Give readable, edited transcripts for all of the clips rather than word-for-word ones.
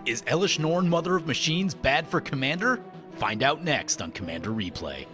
Is Elesh Norn, Mother of Machines, bad for Commander? Find out next on Commander Replay.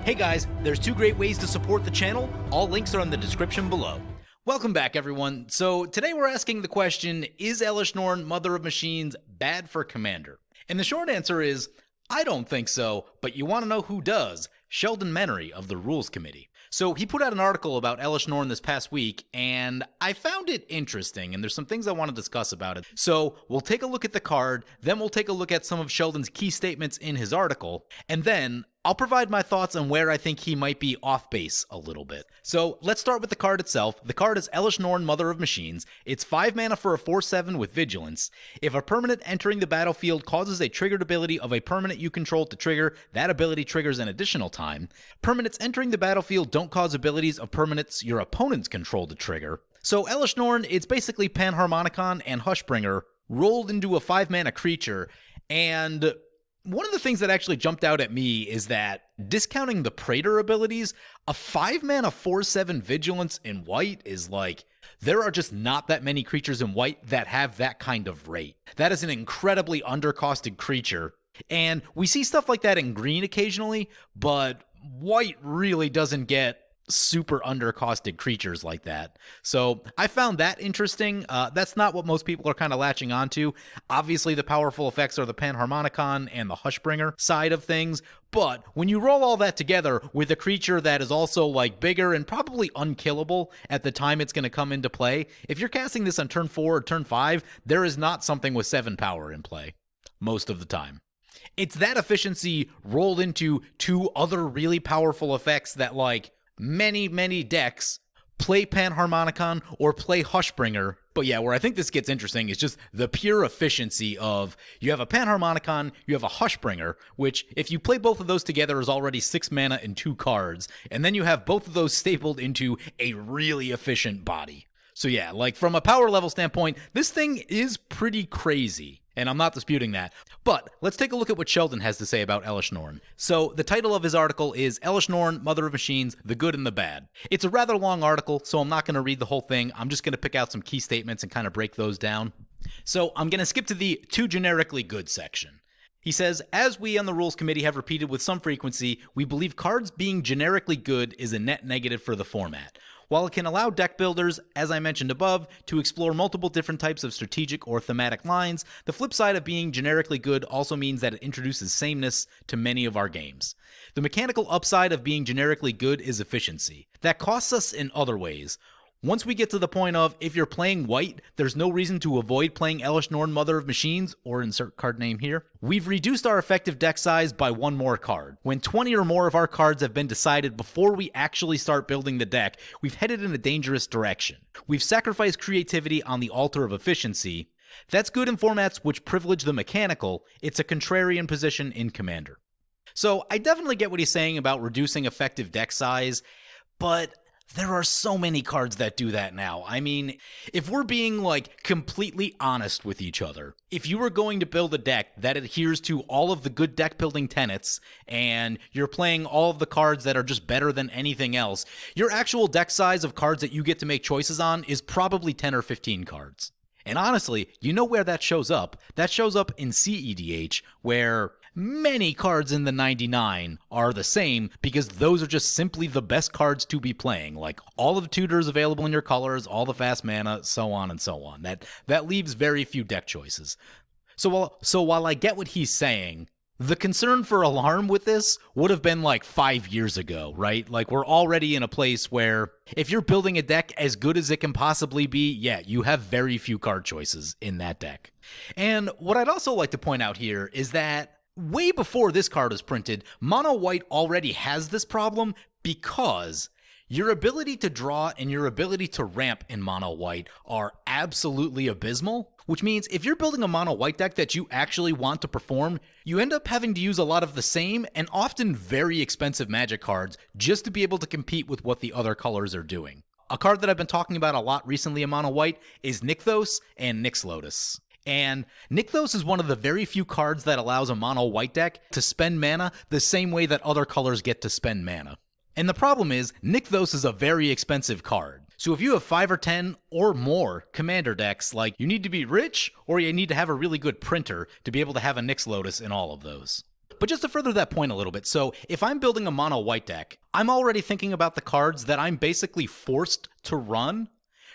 Hey guys, there's two great ways to support the channel. All links are in the description below. Welcome back, everyone. So today we're asking the question, is Elesh Norn, Mother of Machines, bad for Commander? And the short answer is, I don't think so, but you want to know who does? Sheldon Menery of the Rules Committee. So he put out an article about Elesh Norn this past week, and I found it interesting, and there's some things I want to discuss about it. So we'll take a look at the card, then we'll take a look at some of Sheldon's key statements in his article, and then I'll provide my thoughts on where I think he might be off base a little bit. So let's start with the card itself. The card is Elesh Norn, Mother of Machines. It's 5 mana for a 4/7 with Vigilance. If a permanent entering the battlefield causes a triggered ability of a permanent you control to trigger, that ability triggers an additional time. Permanents entering the battlefield don't cause abilities of permanents your opponents control to trigger. So Elesh Norn, it's basically Panharmonicon and Hushbringer rolled into a 5 mana creature, and one of the things that actually jumped out at me is that, discounting the Praetor abilities, a 5 mana 4/7 Vigilance in white is like, there are just not that many creatures in white that have that kind of rate. That is an incredibly undercosted creature, and we see stuff like that in green occasionally, but white really doesn't get super undercosted creatures like that. So I found that interesting. That's not what most people are kind of latching onto. Obviously the powerful effects are the Panharmonicon and the Hushbringer side of things, but when you roll all that together with a creature that is also like bigger and probably unkillable at the time it's going to come into play, if you're casting this on turn 4 or turn 5, there is not something with 7 power in play most of the time. It's that efficiency rolled into two other really powerful effects that, like, many decks play Panharmonicon or play Hushbringer. But yeah, where I think this gets interesting is just the pure efficiency of, you have a Panharmonicon, you have a Hushbringer, which if you play both of those together is already 6 mana and 2 cards, and then you have both of those stapled into a really efficient body. So yeah, like from a power level standpoint, this thing is pretty crazy, and I'm not disputing that. But let's take a look at what Sheldon has to say about Elesh Norn. So the title of his article is Elesh Norn, Mother of Machines, The Good and the Bad. It's a rather long article, so I'm not going to read the whole thing. I'm just going to pick out some key statements and kind of break those down. So I'm going to skip to the too generically good section. He says, as we on the Rules Committee have repeated with some frequency, we believe cards being generically good is a net negative for the format. While it can allow deck builders, as I mentioned above, to explore multiple different types of strategic or thematic lines, the flip side of being generically good also means that it introduces sameness to many of our games. The mechanical upside of being generically good is efficiency. That costs us in other ways. Once we get to the point of, if you're playing white, there's no reason to avoid playing Elesh Norn, Mother of Machines, or insert card name here. We've reduced our effective deck size by 1 more card. When 20 or more of our cards have been decided before we actually start building the deck, we've headed in a dangerous direction. We've sacrificed creativity on the altar of efficiency. That's good in formats which privilege the mechanical. It's a contrarian position in Commander. So I definitely get what he's saying about reducing effective deck size, but there are so many cards that do that now. I mean, if we're being, like, completely honest with each other, if you were going to build a deck that adheres to all of the good deck building tenets, and you're playing all of the cards that are just better than anything else, your actual deck size of cards that you get to make choices on is probably 10 or 15 cards. And honestly, you know where that shows up? That shows up in CEDH, where many cards in the 99 are the same because those are just simply the best cards to be playing. Like all of the tutors available in your colors, all the fast mana, so on and so on. That leaves very few deck choices. So while I get what he's saying, the concern for alarm with this would have been like 5 years ago, right? Like we're already in a place where if you're building a deck as good as it can possibly be, yeah, you have very few card choices in that deck. And what I'd also like to point out here is that way before this card was printed, Mono White already has this problem because your ability to draw and your ability to ramp in Mono White are absolutely abysmal, which means if you're building a Mono White deck that you actually want to perform, you end up having to use a lot of the same and often very expensive Magic cards just to be able to compete with what the other colors are doing. A card that I've been talking about a lot recently in Mono White is Nykthos and Nyx Lotus. And Nykthos is one of the very few cards that allows a mono white deck to spend mana the same way that other colors get to spend mana. And the problem is, Nykthos is a very expensive card. So if you have 5 or 10 or more commander decks, like, you need to be rich or you need to have a really good printer to be able to have a Nyx Lotus in all of those. But just to further that point a little bit, so if I'm building a mono white deck, I'm already thinking about the cards that I'm basically forced to run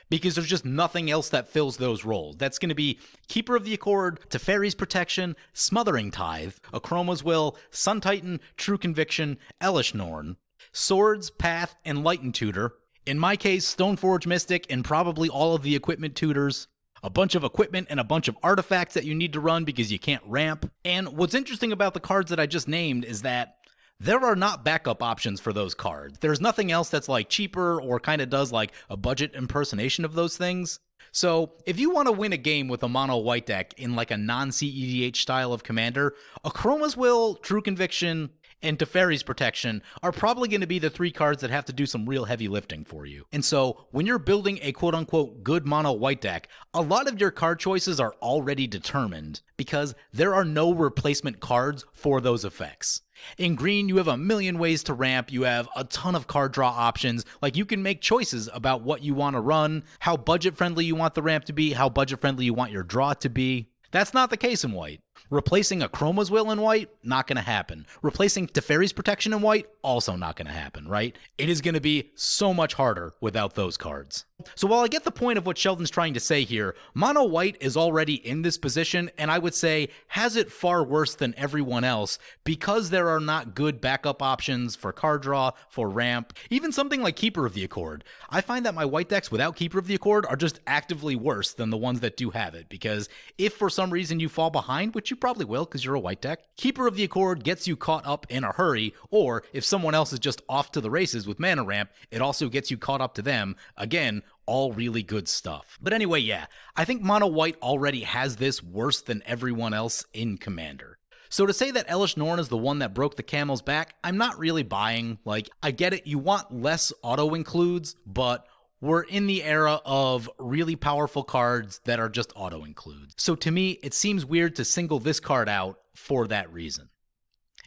because there's just nothing else that fills those roles. That's going to be Keeper of the Accord, Teferi's Protection, Smothering Tithe, Akroma's Will, Sun Titan, True Conviction, Elesh Norn, Swords, Path, and Lighten Tutor. In my case, Stoneforge Mystic and probably all of the equipment tutors. A bunch of equipment and a bunch of artifacts that you need to run because you can't ramp. And what's interesting about the cards that I just named is that there are not backup options for those cards. There's nothing else that's like cheaper or kind of does like a budget impersonation of those things. So if you want to win a game with a mono white deck in like a non-CEDH style of commander, Akroma's Will, True Conviction, and Teferi's Protection are probably going to be the 3 cards that have to do some real heavy lifting for you. And so when you're building a quote-unquote good mono white deck, a lot of your card choices are already determined because there are no replacement cards for those effects. In green, you have a million ways to ramp, you have a ton of card draw options, like you can make choices about what you want to run, how budget friendly you want the ramp to be, how budget friendly you want your draw to be. That's not the case in white. Replacing Akroma's Will in white, not going to happen. Replacing Teferi's Protection in white, also not going to happen, right? It is going to be so much harder without those cards. So while I get the point of what Sheldon's trying to say here, mono white is already in this position, and I would say has it far worse than everyone else because there are not good backup options for card draw, for ramp, even something like Keeper of the Accord. I find that my white decks without Keeper of the Accord are just actively worse than the ones that do have it, because if for some reason you fall behind, which you probably will because you're a white deck, Keeper of the Accord gets you caught up in a hurry, or if someone else is just off to the races with mana ramp, it also gets you caught up to them. Again, all really good stuff. But anyway, yeah, I think mono white already has this worse than everyone else in Commander. So to say that Elesh Norn is the one that broke the camel's back, I'm not really buying. Like, I get it, you want less auto-includes, but we're in the era of really powerful cards that are just auto-includes. So to me, it seems weird to single this card out for that reason.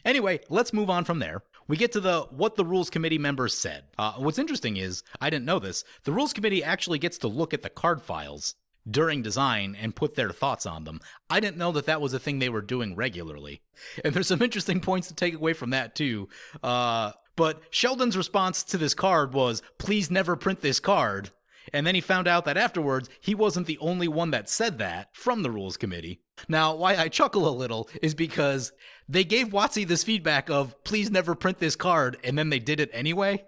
Anyway, let's move on from there. We get to what the Rules Committee members said. What's interesting is, I didn't know this, the Rules Committee actually gets to look at the card files during design and put their thoughts on them. I didn't know that was a thing they were doing regularly. And there's some interesting points to take away from that too. But Sheldon's response to this card was, please never print this card. And then he found out that afterwards, he wasn't the only one that said that from the Rules Committee. Now, why I chuckle a little is because they gave WotC this feedback of, please never print this card, and then they did it anyway,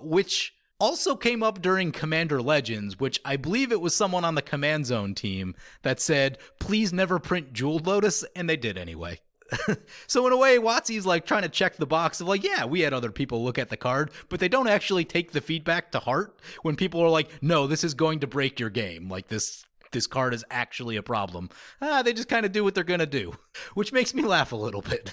which also came up during Commander Legends, which I believe it was someone on the Command Zone team that said, please never print Jeweled Lotus, and they did anyway. So in a way, WotC's like trying to check the box of like, yeah, we had other people look at the card, but they don't actually take the feedback to heart when people are like, no, this is going to break your game. Like this card is actually a problem. They just kind of do what they're going to do, which makes me laugh a little bit.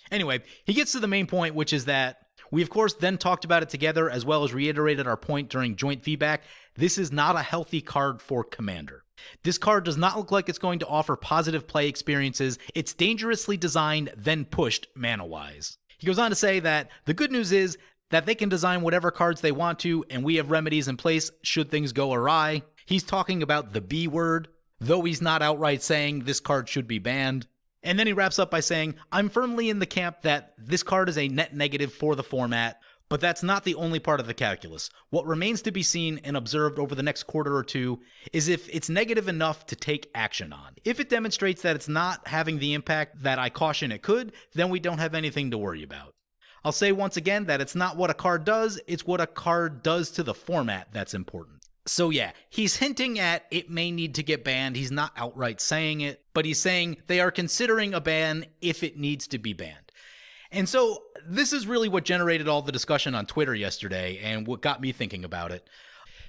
Anyway, he gets to the main point, which is that we, of course, then talked about it together as well as reiterated our point during joint feedback. This is not a healthy card for Commander. This card does not look like it's going to offer positive play experiences. It's dangerously designed, then pushed mana-wise. He goes on to say that the good news is that they can design whatever cards they want to, and we have remedies in place should things go awry. He's talking about the B word, though he's not outright saying this card should be banned. And then he wraps up by saying, I'm firmly in the camp that this card is a net negative for the format, but that's not the only part of the calculus. What remains to be seen and observed over the next quarter or two is if it's negative enough to take action on. If it demonstrates that it's not having the impact that I caution it could, then we don't have anything to worry about. I'll say once again that it's not what a card does, it's what a card does to the format that's important. So yeah, he's hinting at it may need to get banned. He's not outright saying it, but he's saying they are considering a ban if it needs to be banned. And so this is really what generated all the discussion on Twitter yesterday and what got me thinking about it.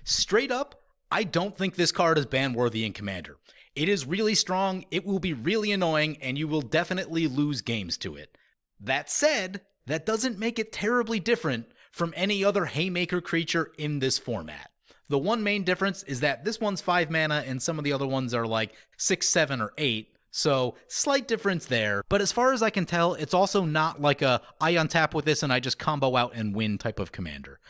Straight up, I don't think this card is ban-worthy in Commander. It is really strong, it will be really annoying, and you will definitely lose games to it. That said, that doesn't make it terribly different from any other Haymaker creature in this format. The one main difference is that this one's 5 mana and some of the other ones are like 6, 7, or 8. So slight difference there. But as far as I can tell, it's also not like a I untap with this and I just combo out and win type of commander.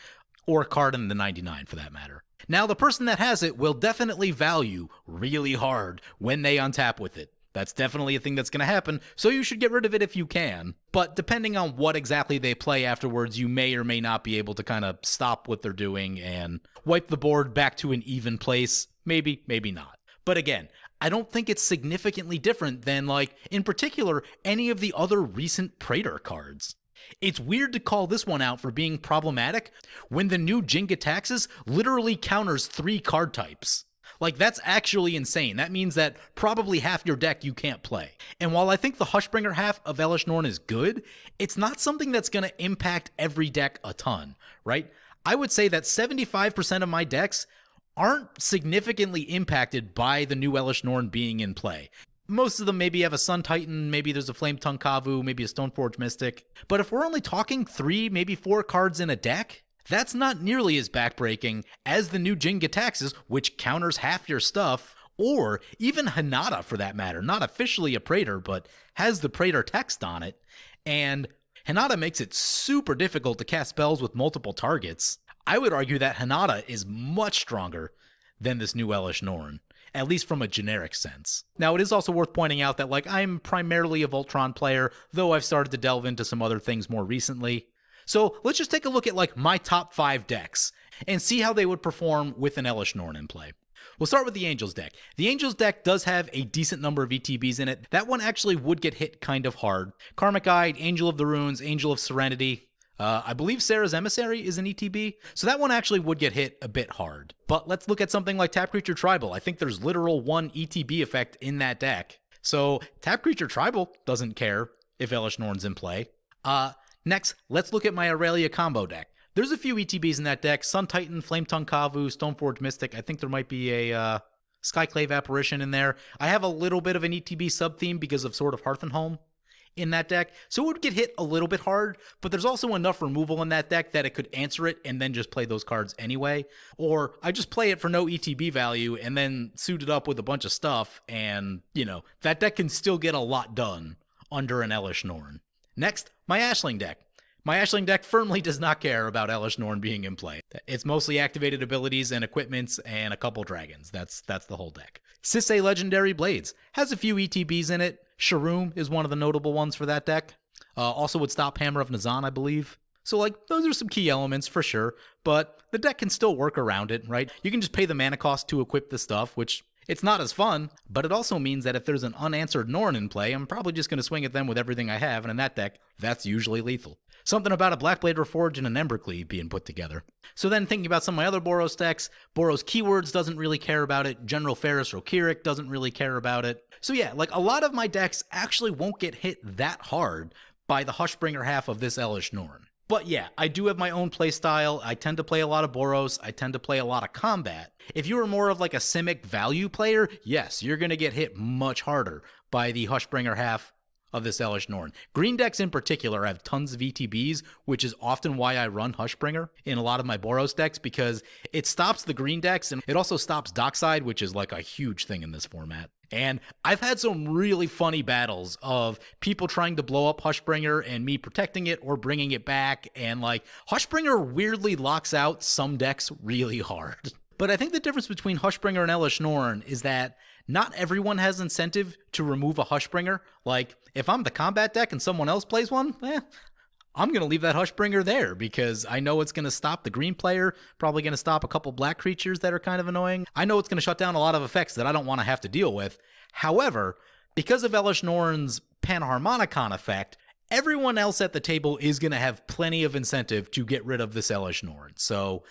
or a card in the 99 for that matter. Now, the person that has it will definitely value really hard when they untap with it. That's definitely a thing that's going to happen, so you should get rid of it if you can. But depending on what exactly they play afterwards, you may or may not be able to kind of stop what they're doing and wipe the board back to an even place. Maybe, maybe not. But again, I don't think it's significantly different than, like, in particular, any of the other recent Praetor cards. It's weird to call this one out for being problematic when the new Jenga Taxes literally counters 3 card types. Like, that's actually insane. That means that probably half your deck you can't play. And while I think the Hushbringer half of Elesh Norn is good, it's not something that's going to impact every deck a ton, right? I would say that 75% of my decks aren't significantly impacted by the new Elesh Norn being in play. Most of them maybe have a Sun Titan, maybe there's a Flame Tongue Kavu, maybe a Stoneforge Mystic. But if we're only talking 3, maybe 4 cards in a deck, that's not nearly as backbreaking as the new Jenga Taxes, which counters half your stuff, or even Hinata for that matter. Not officially a Praetor, but has the Praetor text on it. And Hinata makes it super difficult to cast spells with multiple targets. I would argue that Hinata is much stronger than this new Elesh Norn, at least from a generic sense. Now, it is also worth pointing out that, like, I'm primarily a Voltron player, though I've started to delve into some other things more recently. So let's just take a look at, like, my top 5 decks and see how they would perform with an Elesh Norn in play. We'll start with the Angels deck. The Angels deck does have a decent number of ETBs in it. That one actually would get hit kind of hard. Karmic Guide, Angel of the Runes, Angel of Serenity. I believe Sarah's Emissary is an ETB, so that one actually would get hit a bit hard. But let's look at something like Tap Creature Tribal. I think there's literal 1 ETB effect in that deck. So Tap Creature Tribal doesn't care if Elesh Norn's in play. Next, let's look at my Aurelia combo deck. There's a few ETBs in that deck. Sun Titan, Flame Tongue Kavu, Stoneforge Mystic. I think there might be a Skyclave Apparition in there. I have a little bit of an ETB sub-theme because of Sword of Hearth and Home in that deck, so it would get hit a little bit hard, but there's also enough removal in that deck that it could answer it and then just play those cards anyway. Or I just play it for no ETB value and then suit it up with a bunch of stuff, and, you know, that deck can still get a lot done under an Elesh Norn. Next, my Ashling deck. My Ashling deck firmly does not care about Elesh Norn being in play. It's mostly activated abilities and equipments and a couple dragons. That's the whole deck. Sisay Legendary Blades has a few ETBs in it. Sharoom is one of the notable ones for that deck. Also would stop Hammer of Nazan, I believe. So, like, those are some key elements for sure, but the deck can still work around it, right? You can just pay the mana cost to equip the stuff, which it's not as fun, but it also means that if there's an unanswered Norn in play, I'm probably just going to swing at them with everything I have, and in that deck, that's usually lethal. Something about a Blackblade Reforged and an Embercleave being put together. So then thinking about some of my other Boros decks, Boros Keywords doesn't really care about it, General Ferris Rokirik doesn't really care about it. So yeah, like, a lot of my decks actually won't get hit that hard by the Hushbringer half of this Elesh Norn. But yeah, I do have my own playstyle. I tend to play a lot of Boros. I tend to play a lot of combat. If you are more of like a Simic value player, yes, you're going to get hit much harder by the Hushbringer half of this Elesh Norn. Green decks in particular have tons of ETBs, which is often why I run Hushbringer in a lot of my Boros decks, because it stops the green decks and it also stops Dockside, which is like a huge thing in this format. And I've had some really funny battles of people trying to blow up Hushbringer and me protecting it or bringing it back. And like, Hushbringer weirdly locks out some decks really hard. But I think the difference between Hushbringer and Elesh Norn is that not everyone has incentive to remove a Hushbringer. Like, if I'm the combat deck and someone else plays one, I'm going to leave that Hushbringer there because I know it's going to stop the green player, probably going to stop a couple black creatures that are kind of annoying. I know it's going to shut down a lot of effects that I don't want to have to deal with. However, because of Elesh Norn's Panharmonicon effect, everyone else at the table is going to have plenty of incentive to get rid of this Elesh Norn. So,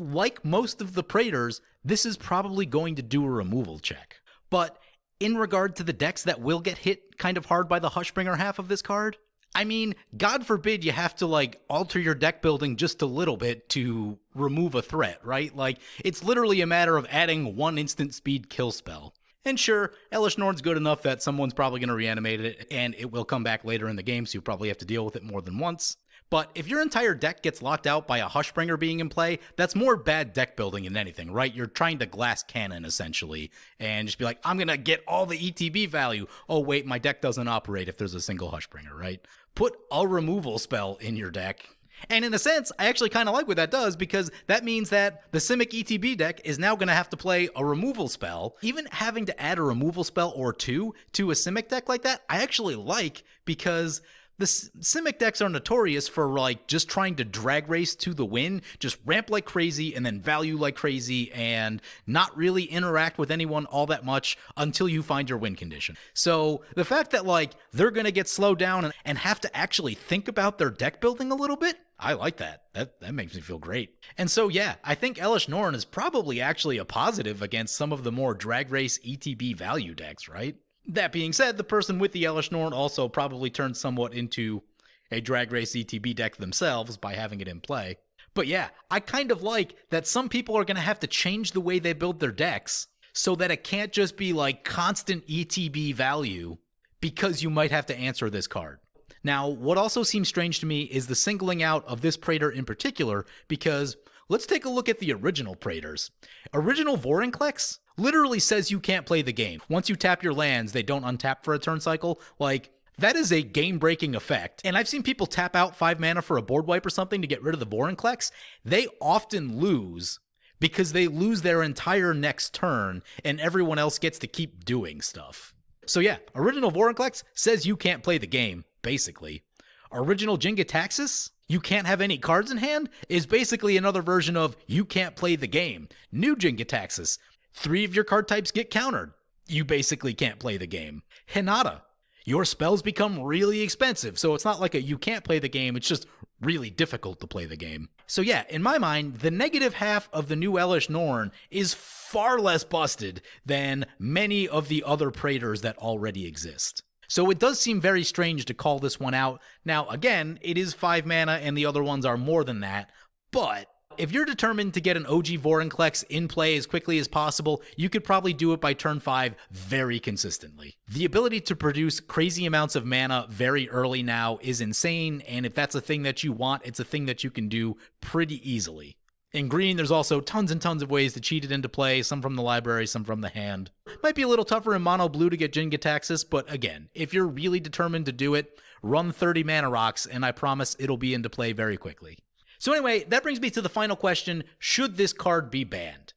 like most of the Praetors, this is probably going to do a removal check. But in regard to the decks that will get hit kind of hard by the Hushbringer half of this card, I mean, God forbid you have to, like, alter your deck building just a little bit to remove a threat, right? Like, it's literally a matter of adding 1 instant speed kill spell. And sure, Elesh Norn's good enough that someone's probably going to reanimate it, and it will come back later in the game, so you probably have to deal with it more than once. But if your entire deck gets locked out by a Hushbringer being in play, that's more bad deck building than anything, right? You're trying to glass cannon, essentially, and just be like, I'm going to get all the ETB value. Oh, wait, my deck doesn't operate if there's a single Hushbringer, right? Put a removal spell in your deck, And in a sense, I actually kind of like what that does, because that means that the Simic ETB deck is now going to have to play a removal spell. Even having to add a removal spell or two to a Simic deck like that, I actually like, because the Simic decks are notorious for like just trying to drag race to the win, just ramp like crazy and then value like crazy and not really interact with anyone all that much until you find your win condition. So the fact that like they're going to get slowed down and have to actually think about their deck building a little bit, I like that. That makes me feel great. And so yeah, I think Elesh Norn is probably actually a positive against some of the more drag race ETB value decks, right? That being said, the person with the Elesh Norn also probably turned somewhat into a drag race ETB deck themselves by having it in play. But yeah, I kind of like that some people are going to have to change the way they build their decks so that it can't just be like constant ETB value, because you might have to answer this card. Now, what also seems strange to me is the singling out of this Praetor in particular, because let's take a look at the original Praetors. Original Vorinclex literally says you can't play the game. Once you tap your lands, they don't untap for a turn cycle. Like, that is a game-breaking effect. And I've seen people tap out 5 mana for a board wipe or something to get rid of the Vorinclex. They often lose because they lose their entire next turn and everyone else gets to keep doing stuff. So yeah, original Vorinclex says you can't play the game, basically. Original Jingataxis, you can't have any cards in hand, is basically another version of you can't play the game. New Jingataxis, 3 of your card types get countered. You basically can't play the game. Hinata, your spells become really expensive, so it's not like you can't play the game, it's just really difficult to play the game. So yeah, in my mind, the negative half of the new Elesh Norn is far less busted than many of the other Praetors that already exist. So it does seem very strange to call this one out. Now, again, it is 5 mana and the other ones are more than that, but if you're determined to get an OG Vorinclex in play as quickly as possible, you could probably do it by turn 5 very consistently. The ability to produce crazy amounts of mana very early now is insane, and if that's a thing that you want, it's a thing that you can do pretty easily. In green, there's also tons and tons of ways to cheat it into play, some from the library, some from the hand. Might be a little tougher in mono blue to get Jingataxis, but again, if you're really determined to do it, run 30 mana rocks, and I promise it'll be into play very quickly. So anyway, that brings me to the final question: should this card be banned?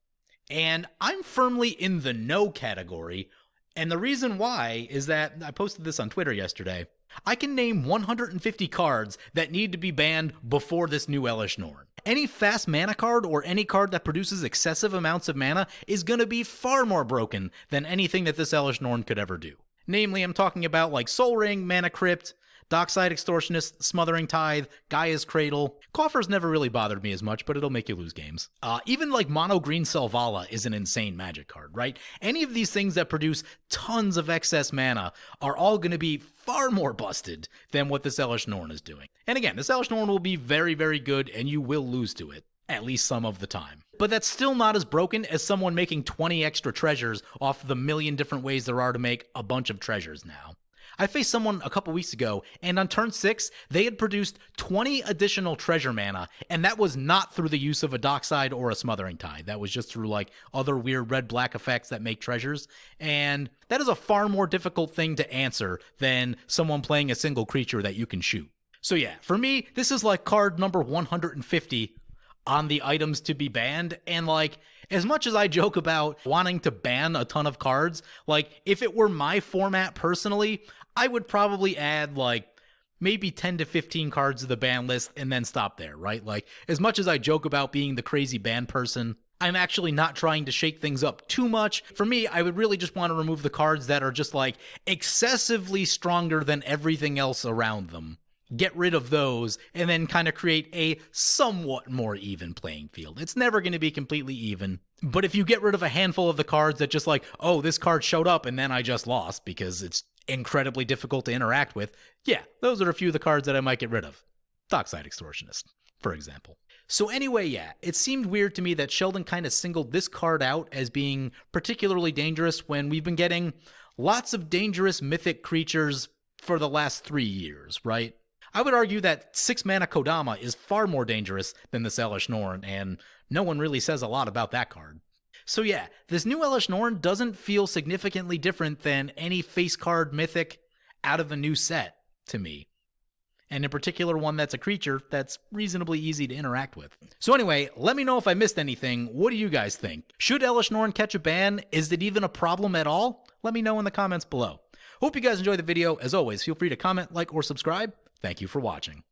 And I'm firmly in the no category, and the reason why is that I posted this on Twitter yesterday. I can name 150 cards that need to be banned before this new Elesh Norn. Any fast mana card or any card that produces excessive amounts of mana is going to be far more broken than anything that this Elesh Norn could ever do. Namely, I'm talking about like Soul Ring, Mana Crypt, Dockside Extortionist, Smothering Tithe, Gaia's Cradle. Coffers never really bothered me as much, but it'll make you lose games. Even like Mono Green Selvala is an insane Magic card, right? Any of these things that produce tons of excess mana are all going to be far more busted than what this Elesh Norn is doing. And again, this Elesh Norn will be very, very good, and you will lose to it, at least some of the time. But that's still not as broken as someone making 20 extra treasures off the million different ways there are to make a bunch of treasures now. I faced someone a couple weeks ago, and on turn 6, they had produced 20 additional treasure mana, and that was not through the use of a Dockside or a Smothering Tithe. That was just through, like, other weird red-black effects that make treasures, and that is a far more difficult thing to answer than someone playing a single creature that you can shoot. So yeah, for me, this is like card number 150 on the items to be banned, and like, as much as I joke about wanting to ban a ton of cards, like, if it were my format personally, I would probably add, like, maybe 10 to 15 cards to the ban list and then stop there, right? Like, as much as I joke about being the crazy ban person, I'm actually not trying to shake things up too much. For me, I would really just want to remove the cards that are just, like, excessively stronger than everything else around them. Get rid of those, and then kind of create a somewhat more even playing field. It's never going to be completely even, but if you get rid of a handful of the cards that just like, oh, this card showed up and then I just lost because it's incredibly difficult to interact with, yeah, those are a few of the cards that I might get rid of. Dockside Extortionist, for example. So anyway, yeah, it seemed weird to me that Sheldon kind of singled this card out as being particularly dangerous when we've been getting lots of dangerous mythic creatures for the last 3 years, right? I would argue that 6 mana Kodama is far more dangerous than this Elesh Norn, and no one really says a lot about that card. So yeah, this new Elesh Norn doesn't feel significantly different than any face card mythic out of the new set to me. and in particular one that's a creature that's reasonably easy to interact with. So anyway, let me know if I missed anything. What do you guys think? Should Elesh Norn catch a ban? Is it even a problem at all? Let me know in the comments below. Hope you guys enjoyed the video. As always, feel free to comment, like, or subscribe. Thank you for watching.